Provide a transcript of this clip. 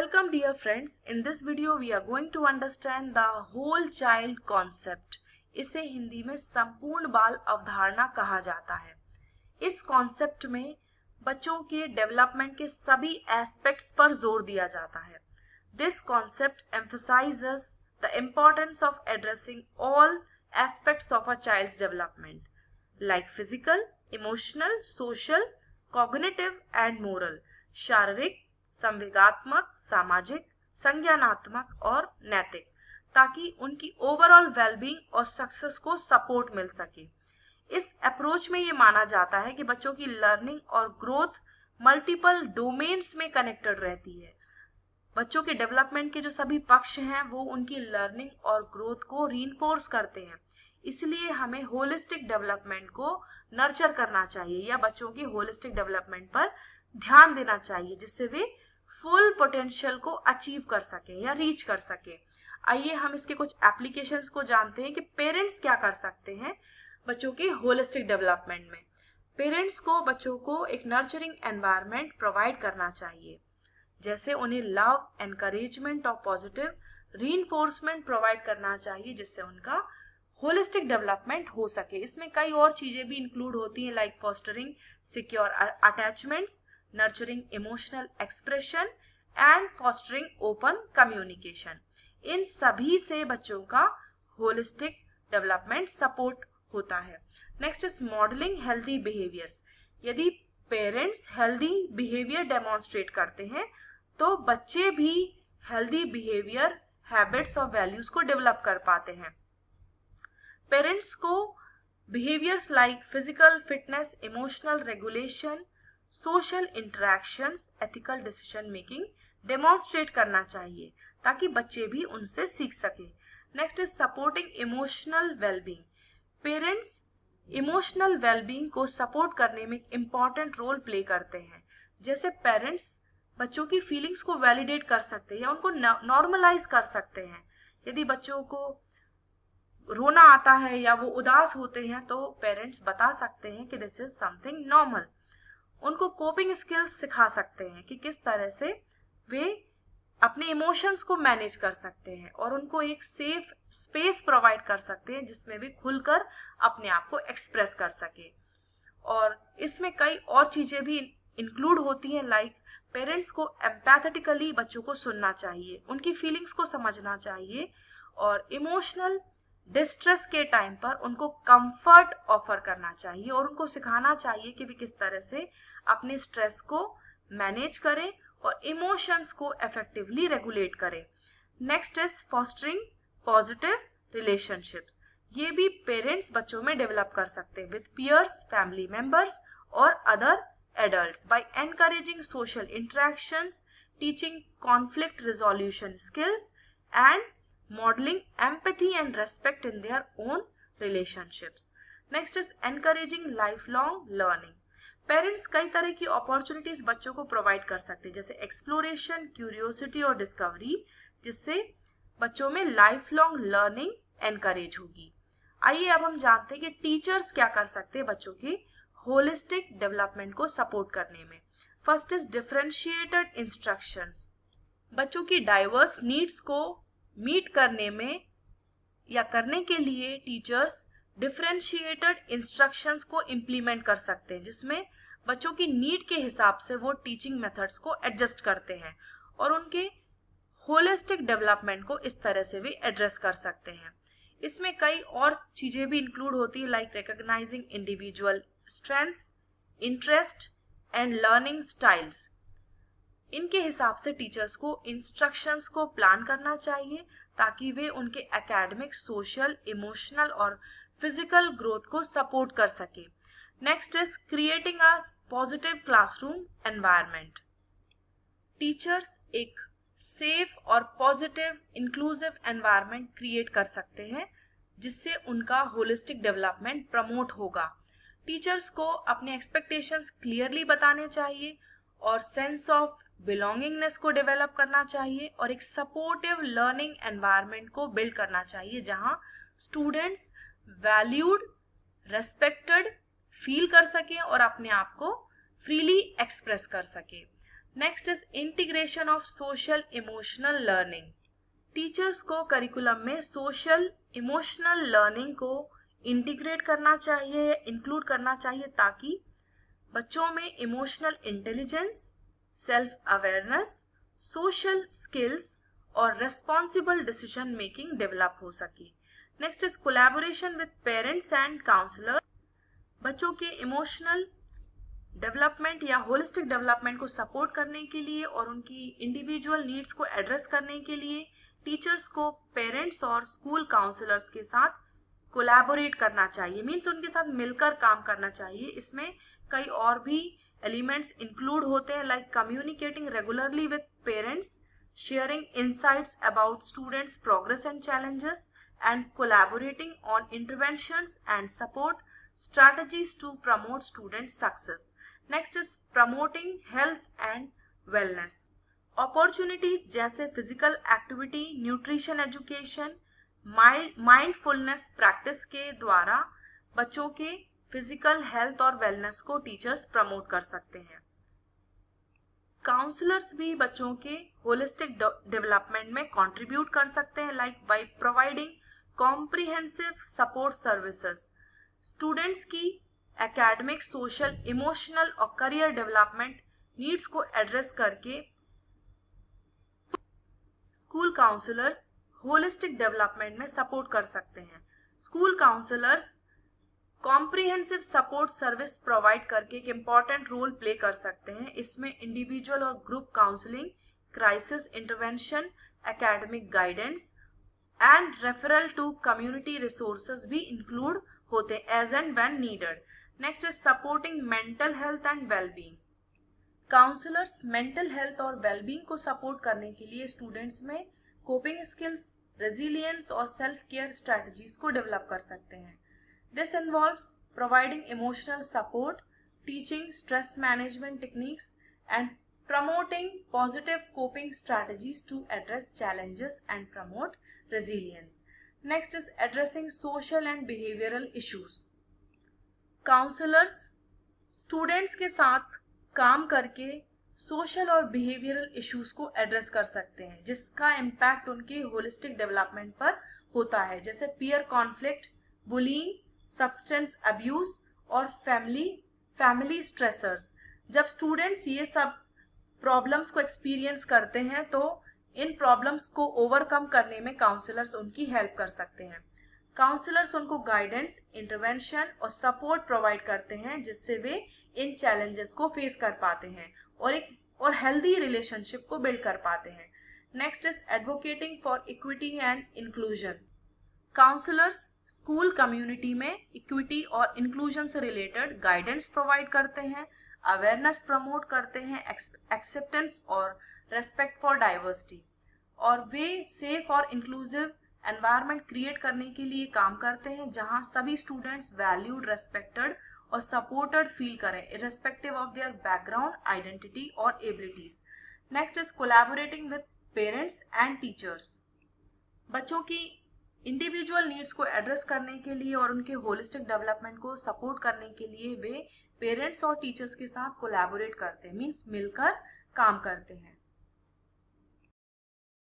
Welcome dear friends. In this video we are going to understand the whole child concept. इसे हिंदी में संपूर्ण बाल अवधारणा कहा जाता है। इस कॉन्सेप्ट में बच्चों के डेवलपमेंट के सभी एस्पेक्ट्स पर जोर दिया जाता है। This concept emphasizes the importance of addressing all aspects of a child's development, like physical, emotional, social, cognitive and moral, शारीरिक, संवेगात्मक, सामाजिक, संज्ञानात्मक और नैतिक, ताकि उनकी ओवरऑल वेलबींग और सक्सेस को सपोर्ट मिल सके। इस अप्रोच में ये माना जाता है कि बच्चों की लर्निंग और ग्रोथ मल्टीपल डोमेन्स में कनेक्टेड रहती है। बच्चों के डेवलपमेंट के जो सभी पक्ष हैं वो उनकी लर्निंग और ग्रोथ को रीइंफोर्स करते हैं। इसलिए हमें होलिस्टिक डेवलपमेंट को नर्चर करना चाहिए या बच्चों की होलिस्टिक डेवलपमेंट पर ध्यान देना चाहिए, जिससे वे फुल पोटेंशियल को अचीव कर सके या रीच कर सके। आइए हम इसके कुछ एप्लीकेशंस को जानते हैं कि पेरेंट्स क्या कर सकते हैं बच्चों के होलिस्टिक डेवलपमेंट में। पेरेंट्स को बच्चों को एक नर्चरिंग एनवायरनमेंट प्रोवाइड करना चाहिए, जैसे उन्हें लव, एनकरेजमेंट और पॉजिटिव रीइंफोर्समेंट प्रोवाइड करना चाहिए, जिससे उनका होलिस्टिक डेवलपमेंट हो सके। इसमें कई और चीजें भी इंक्लूड होती हैं, like fostering secure attachments, nurturing emotional expression and fostering open communication. इन सभी से बच्चों का होलिस्टिक डेवलपमेंट सपोर्ट होता है। Next is modelling healthy behaviours. यदि पेरेंट्स हेल्दी बिहेवियर डेमोन्स्ट्रेट करते हैं तो बच्चे भी हेल्दी बिहेवियर, हैबिट्स और वैल्यूज को डेवलप कर पाते हैं। पेरेंट्स को behaviours like physical fitness, emotional regulation, social interactions, ethical decision making demonstrate करना चाहिए ताकि बच्चे भी उनसे सीख सके। Next is supporting emotional wellbeing. Parents emotional wellbeing को सपोर्ट करने में इम्पॉर्टेंट रोल प्ले करते हैं। जैसे पेरेंट्स बच्चों की फीलिंग्स को वैलिडेट कर सकते हैं या उनको नॉर्मलाइज कर सकते हैं। यदि बच्चों को रोना आता है या वो उदास होते हैं तो पेरेंट्स बता सकते हैं कि दिस इज समथिंग नॉर्मल। उनको कोपिंग स्किल्स सिखा सकते हैं कि किस तरह से वे अपने इमोशंस को मैनेज कर सकते हैं और उनको एक सेफ स्पेस प्रोवाइड कर सकते हैं जिसमें वे खुलकर अपने आप को एक्सप्रेस कर सके। और इसमें कई और चीजें भी इंक्लूड होती हैं, लाइक पेरेंट्स को एम्पैथेटिकली बच्चों को सुनना चाहिए, उनकी फीलिंग्स को समझना चाहिए और इमोशनल डिस्ट्रेस के टाइम पर उनको कंफर्ट ऑफर करना चाहिए और उनको सिखाना चाहिए कि वे किस तरह से अपने स्ट्रेस को मैनेज करें और इमोशंस को इफेक्टिवली रेगुलेट करें। Next is fostering positive relationships. ये भी पेरेंट्स बच्चों में डेवलप कर सकते हैं विद पीयर्स, फैमिली मेंबर्स और other adults by encouraging social interactions, teaching conflict resolution skills and modeling empathy and respect in their own relationships. Next is encouraging lifelong learning. Parents कई तरह की opportunities बच्चों को provide कर सकते हैं, जैसे एक्सप्लोरेशन, क्यूरियोसिटी और डिस्कवरी, जिससे बच्चों में लाइफ लॉन्ग लर्निंग एनकरेज होगी। आइए अब हम जानते हैं कि टीचर्स क्या कर सकते हैं बच्चों की होलिस्टिक डेवलपमेंट को सपोर्ट करने में। First is differentiated instructions. बच्चों की डाइवर्स नीड्स को मीट करने में या करने के लिए टीचर्स डिफरेंशिएटेड इंस्ट्रक्शंस को इम्प्लीमेंट कर सकते हैं, जिसमें बच्चों की नीड के हिसाब से वो टीचिंग मेथड्स को एडजस्ट करते हैं और उनके होलिस्टिक डेवलपमेंट को इस तरह से भी एड्रेस कर सकते हैं। इसमें कई और चीजें भी इंक्लूड होती है, like recognising individual strengths, interest and learning styles. इनके हिसाब से टीचर्स को इंस्ट्रक्शंस को प्लान करना चाहिए ताकि वे उनके एकेडमिक, सोशल, इमोशनल और फिजिकल ग्रोथ को सपोर्ट कर सके। Next is creating a positive classroom environment. Teachers एक सेफ और पॉजिटिव इंक्लूसिव एनवायरनमेंट क्रिएट कर सकते हैं जिससे उनका होलिस्टिक डेवलपमेंट प्रमोट होगा। टीचर्स को अपने एक्सपेक्टेशंस क्लियरली बताने चाहिए और सेंस ऑफ बिलोंगिंगनेस को डेवलप करना चाहिए और एक सपोर्टिव लर्निंग एनवायरनमेंट को बिल्ड करना चाहिए जहां स्टूडेंट्स वैल्यूड, रेस्पेक्टेड फील कर सकें और अपने आप को फ्रीली एक्सप्रेस कर सकें। Next is integration of social emotional learning. Teachers को करिकुलम में सोशल इमोशनल लर्निंग को इंटीग्रेट करना चाहिए, इंक्लूड करना चाहिए, ताकि बच्चों में emotional intelligence, self awareness, social skills और रेस्पॉन्सिबल डिसीजन मेकिंग डेवलप हो सके। Next is collaboration with parents and counselor. बच्चों के इमोशनल डेवलपमेंट या होलिस्टिक डेवलपमेंट को सपोर्ट करने के लिए और उनकी इंडिविजुअल नीड्स को एड्रेस करने के लिए टीचर्स को पेरेंट्स और स्कूल काउंसलर्स के साथ कोलैबोरेट करना चाहिए, मीन्स उनके साथ मिलकर काम करना चाहिए। इसमें कई और भी एलिमेंट्स इंक्लूड होते हैं, like communicating regularly with parents, sharing insights about students' progress and challenges, and collaborating on interventions and support strategies to promote student success. Next is promoting health and wellness. Opportunities जैसे physical activity, nutrition education, mindfulness practice के द्वारा बच्चों के physical health और wellness को teachers promote कर सकते हैं। काउंसलर्स भी बच्चों के होलिस्टिक डेवलपमेंट में कंट्रीब्यूट कर सकते हैं, like by providing comprehensive support services. Students की एकेडमिक, सोशल, इमोशनल और करियर डेवलपमेंट नीड्स को एड्रेस करके स्कूल काउंसलर्स होलिस्टिक डेवलपमेंट में सपोर्ट कर सकते हैं। School counselors comprehensive support service provide करके एक इम्पॉर्टेंट रोल प्ले कर सकते हैं। इसमें इंडिविजुअल और group counseling, crisis intervention, academic guidance and referral to community resources भी इंक्लूड होते हैं as and when needed. Next is supporting mental health and wellbeing. Counselors mental health और वेलबींग को सपोर्ट करने के लिए स्टूडेंट्स में कोपिंग स्किल्स, रेजिलियंस और सेल्फ केयर स्ट्रेटजीज को डेवलप कर सकते हैं। This involves providing emotional support, teaching stress management techniques, and promoting positive coping strategies to address challenges and promote resilience. Next is addressing social and behavioral issues. Counselors students के साथ काम करके social और behavioral issues को address कर सकते हैं, जिसका impact उनके holistic development पर होता है, जैसे peer conflict, bullying, substance abuse और फैमिली स्ट्रेसर्स। जब स्टूडेंट्स ये सब प्रॉब्लम्स को एक्सपीरियंस करते हैं तो इन प्रॉब्लम्स को ओवरकम करने में काउंसलर्स उनकी हेल्प कर सकते हैं। काउंसलर्स उनको गाइडेंस, इंटरवेंशन और सपोर्ट प्रोवाइड करते हैं, जिससे वे इन चैलेंजेस को फेस कर पाते हैं और हेल्दी रिलेशनशिप को बिल्ड कर पाते हैं। Next is advocating for equity and inclusion. Counselors school community में इक्विटी और इंक्लूजन से रिलेटेड गाइडेंस प्रोवाइड करते हैं, अवेयरनेस प्रमोट करते हैं, एक्सेप्टेंस और रेस्पेक्ट फॉर डाइवर्सिटी, और वे सेफ और इंक्लूसिव एनवायरनमेंट क्रिएट करने के लिए काम करते हैं जहां सभी स्टूडेंट्स वैल्यूड, रेस्पेक्टेड और सपोर्टेड फील करें, irrespective of their background, identity और abilities. Next is collaborating with parents and teachers. बच्चों की इंडिविजुअल नीड्स को एड्रेस करने के लिए और उनके होलिस्टिक डेवलपमेंट को सपोर्ट करने के लिए वे पेरेंट्स और टीचर्स के साथ कोलैबोरेट करते हैं, मीन्स मिलकर काम करते हैं।